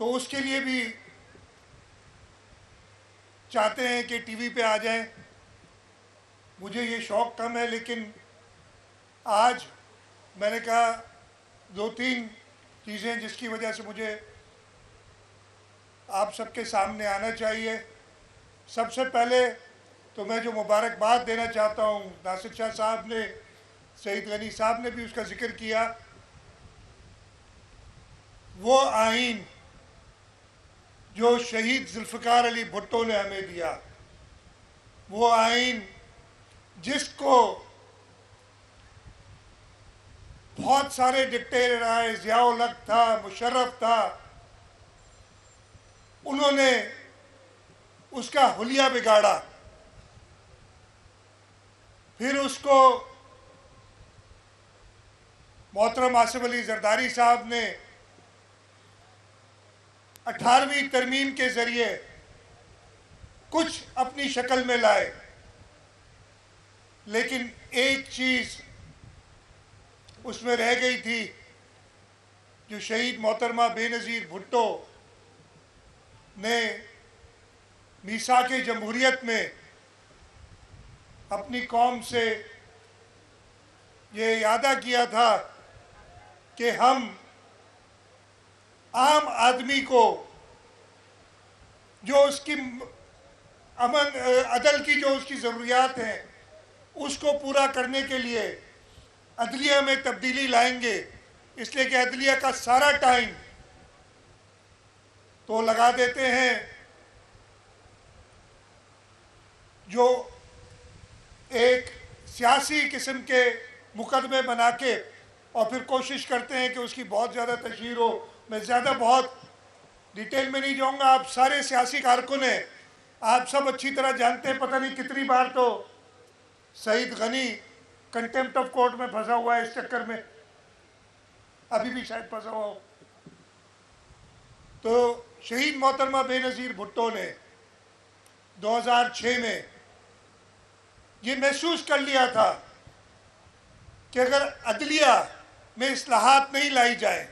तो उसके लिए भी चाहते हैं कि टीवी पे आ जाएं। मुझे ये शौक़ कम है, लेकिन आज मैंने कहा दो तीन चीज़ें जिसकी वजह से मुझे आप सबके सामने आना चाहिए। सबसे पहले तो मैं जो मुबारकबाद देना चाहता हूँ, नासिर शाह साहब ने, सईद गनी साहब ने भी उसका ज़िक्र किया। वो आइन जो शहीद जुल्फ़िकार अली भुट्टो ने हमें दिया, वो आइन जिसको बहुत सारे डिक्टेटर आए, ज़िया-उल हक था, मुशर्रफ था, उन्होंने उसका हुलिया बिगाड़ा। फिर उसको मोहतरम आसिफ अली जरदारी साहब ने 18वीं तरमीम के ज़रिए कुछ अपनी शक्ल में लाए, लेकिन एक चीज़ उसमें रह गई थी जो शहीद मोहतरमा बेनज़ीर भुट्टो ने मीसाक जमहूरियत में अपनी कौम से ये यादा किया था कि हम आम आदमी को जो उसकी अमन अदल की जो उसकी ज़रूरियात हैं उसको पूरा करने के लिए अदलिया में तब्दीली लाएंगे, इसलिए कि अदलिया का सारा टाइम तो लगा देते हैं जो एक सियासी किस्म के मुकदमे बना के, और फिर कोशिश करते हैं कि उसकी बहुत ज़्यादा तशहीर हो। मैं ज़्यादा बहुत डिटेल में नहीं जाऊँगा, आप सारे सियासी कारकुन हैं, आप सब अच्छी तरह जानते हैं। पता नहीं कितनी बार तो Saeed Gani contempt of court में फंसा हुआ है इस चक्कर में, अभी भी शायद फंसा हुआ हो। तो शहीद मोहतरमा बेनज़ीर भुट्टो ने 2006 में ये महसूस कर लिया था कि अगर अदलिया में इस्लाहात नहीं लाई जाए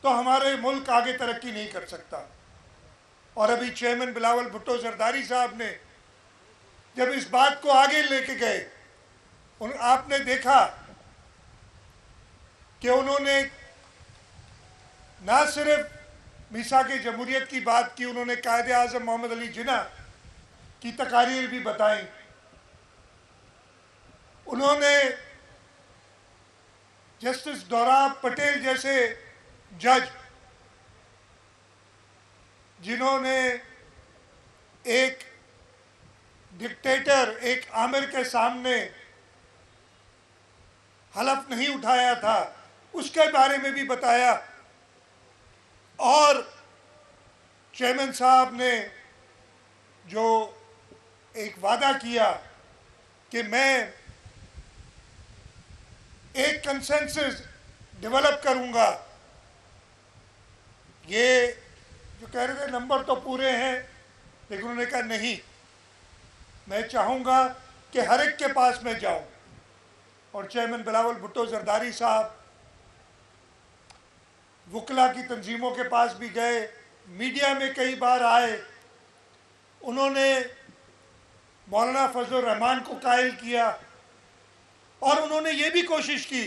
तो हमारे मुल्क आगे तरक्की नहीं कर सकता। और अभी चेयरमैन बिलावल भुट्टो जरदारी साहब ने जब इस बात को आगे लेके गए, आपने देखा कि उन्होंने ना सिर्फ मीसाक जमहूरियत की बात की, उन्होंने कायदे आज़म मोहम्मद अली जिन्ना की तकारीर भी बताई। उन्होंने जस्टिस दोराब पटेल जैसे जज, जिन्होंने एक डिक्टेटर, एक आमिर के सामने हलफ नहीं उठाया था, उसके बारे में भी बताया। और चेयरमैन साहब ने जो एक वादा किया कि मैं एक कंसेंसस डेवलप करूंगा, ये जो कह रहे थे नंबर तो पूरे हैं, लेकिन उन्होंने कहा नहीं, मैं चाहूँगा कि हर एक के पास मैं जाऊँ। और चेयरमैन बिलावल भुट्टो जरदारी साहब वकला की तंजीमों के पास भी गए, मीडिया में कई बार आए, उन्होंने मौलाना फजलुर रहमान को कायल किया, और उन्होंने ये भी कोशिश की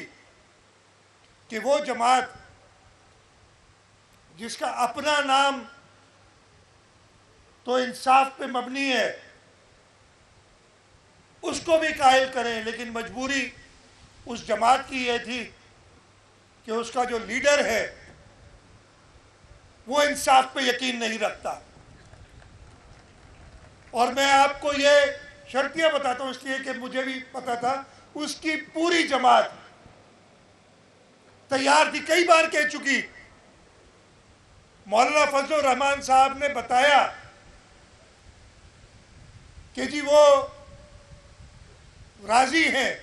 कि वो जमात जिसका अपना नाम तो इंसाफ पे मबनी है उसको भी कायल करें, लेकिन मजबूरी उस जमात की ये थी कि उसका जो लीडर है वो इंसाफ पे यकीन नहीं रखता। और मैं आपको ये शर्तियाँ बताता हूँ इसलिए कि मुझे भी पता था, उसकी पूरी जमात तैयार थी, कई बार कह चुकी। मौलाना फजलुर रहमान साहब ने बताया कि जी वो राजी हैं,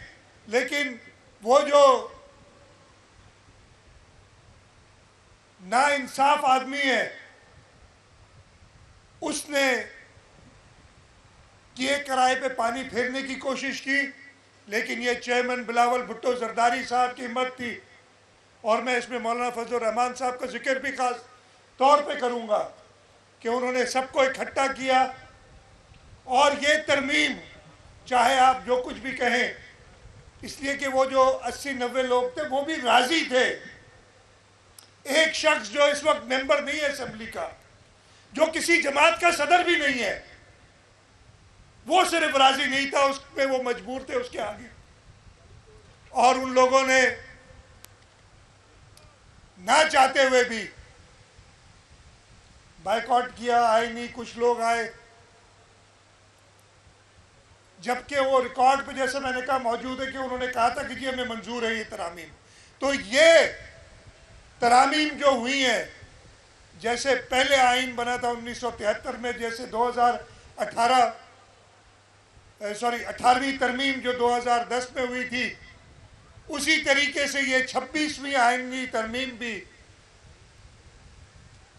लेकिन वो जो नाइंसाफ आदमी है उसने किए किराए पे पानी फेरने की कोशिश की, लेकिन ये चेयरमैन बिलावल भुट्टो जरदारी साहब की हिम्मत थी। और मैं इसमें मौलाना फजलुर रहमान साहब का जिक्र भी खास तौर पे करूँगा कि उन्होंने सबको इकट्ठा किया और ये तरमीम, चाहे आप जो कुछ भी कहें, इसलिए कि वो जो 80-90 लोग थे वो भी राज़ी थे। एक शख्स जो इस वक्त मेंबर नहीं है असेंबली का, जो किसी जमात का सदर भी नहीं है, वो सिर्फ राज़ी नहीं था, उसमें वो मजबूर थे उसके आगे। और उन लोगों ने ना चाहते हुए भी बायकॉट किया, आए नहीं, कुछ लोग आए, जबकि वो रिकॉर्ड पे जैसे मैंने कहा मौजूद है कि उन्होंने कहा था कि जी हमें मंजूर है ये तरामीम। तो ये तरामीम जो हुई हैं, जैसे पहले आइन बना था 1973 में, जैसे 18वीं तरमीम जो 2010 में हुई थी, उसी तरीके से ये 26वीं आइनी तरमीम भी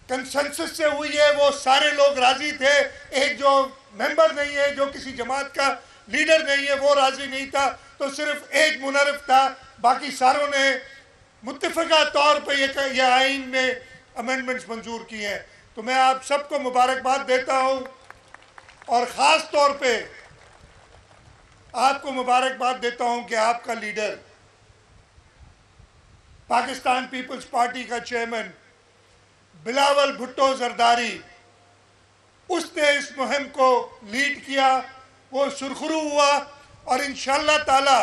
कंसेंसस से हुई है। वो सारे लोग राजी थे, एक जो मेंबर नहीं है, जो किसी जमात का लीडर नहीं है, वो राजी नहीं था, तो सिर्फ एक मुनर्रिफ था, बाकी सारों ने मुत्तफ़िक़ा तौर पे ये आइन में अमेंडमेंट्स मंजूर किए हैं। तो मैं आप सबको मुबारकबाद देता हूँ और ख़ास तौर पे आपको मुबारकबाद देता हूँ कि आपका लीडर, पाकिस्तान पीपल्स पार्टी का चेयरमैन बिलावल भुट्टो जरदारी, उसने इस मुहिम को लीड किया, वो सुरखरू हुआ और इंशाअल्लाह ताला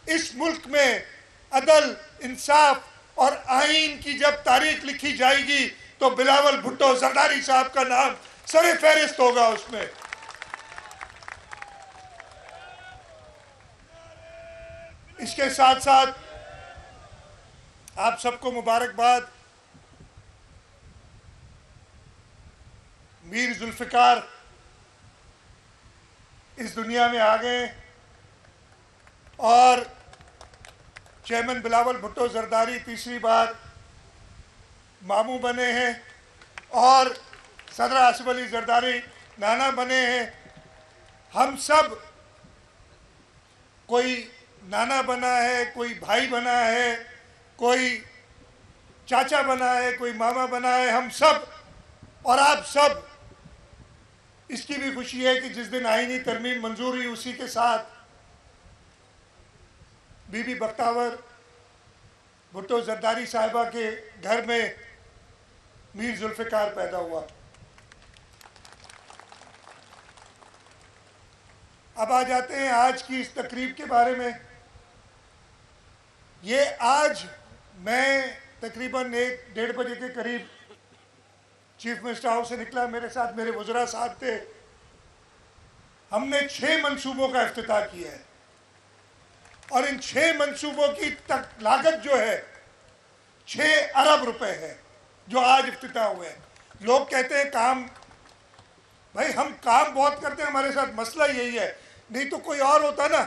इस मुल्क में अदल, इंसाफ और आइन की जब तारीख लिखी जाएगी तो बिलावल भुट्टो जरदारी साहब का नाम सरे फहरिस्त होगा उसमें। इसके साथ साथ आप सबको मुबारकबाद। मीर जुल्फ़िकार इस दुनिया में आ गए और चेयरमैन बिलावल भुट्टो जरदारी तीसरी बार मामू बने हैं और सदर आसिफ अली जरदारी नाना बने हैं। हम सब, कोई नाना बना है, कोई भाई बना है, कोई चाचा बना है, कोई मामा बना है, हम सब और आप सब, इसकी भी खुशी है कि जिस दिन आईनी तरमीम मंजूर हुई उसी के साथ बीबी बख्तावर भुट्टो जरदारी साहिबा के घर में मीर जुल्फ़िकार पैदा हुआ। अब आ जाते हैं आज की इस तकरीब के बारे में। ये आज मैं तकरीबन 1-1:30 बजे के करीब चीफ मिनिस्टर हाउस से निकला, मेरे साथ मेरे वज़रा साहब थे। हमने 6 मंसूबों का इफ्तिताह किया है और इन 6 मंसूबों की लागत जो है 6 अरब रुपए है, जो आज इफ्तिताह हुए हैं। लोग कहते हैं काम, भाई हम काम बहुत करते हैं, हमारे साथ मसला यही है, नहीं तो कोई और होता ना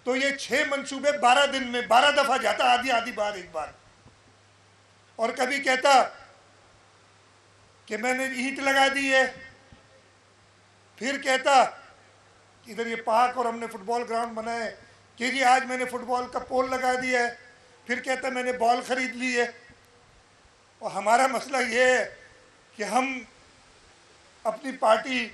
तो ये 6 मंसूबे 12 दिन में 12 दफ़ा जाता, आधी बार एक बार। और कभी कहता कि मैंने ईंट लगा दी है, फिर कहता इधर ये पार्क और हमने फुटबॉल ग्राउंड बनाए कि जी आज मैंने फुटबॉल का पोल लगा दिया है, फिर कहता मैंने बॉल ख़रीद ली है। और हमारा मसला ये है कि हम अपनी पार्टी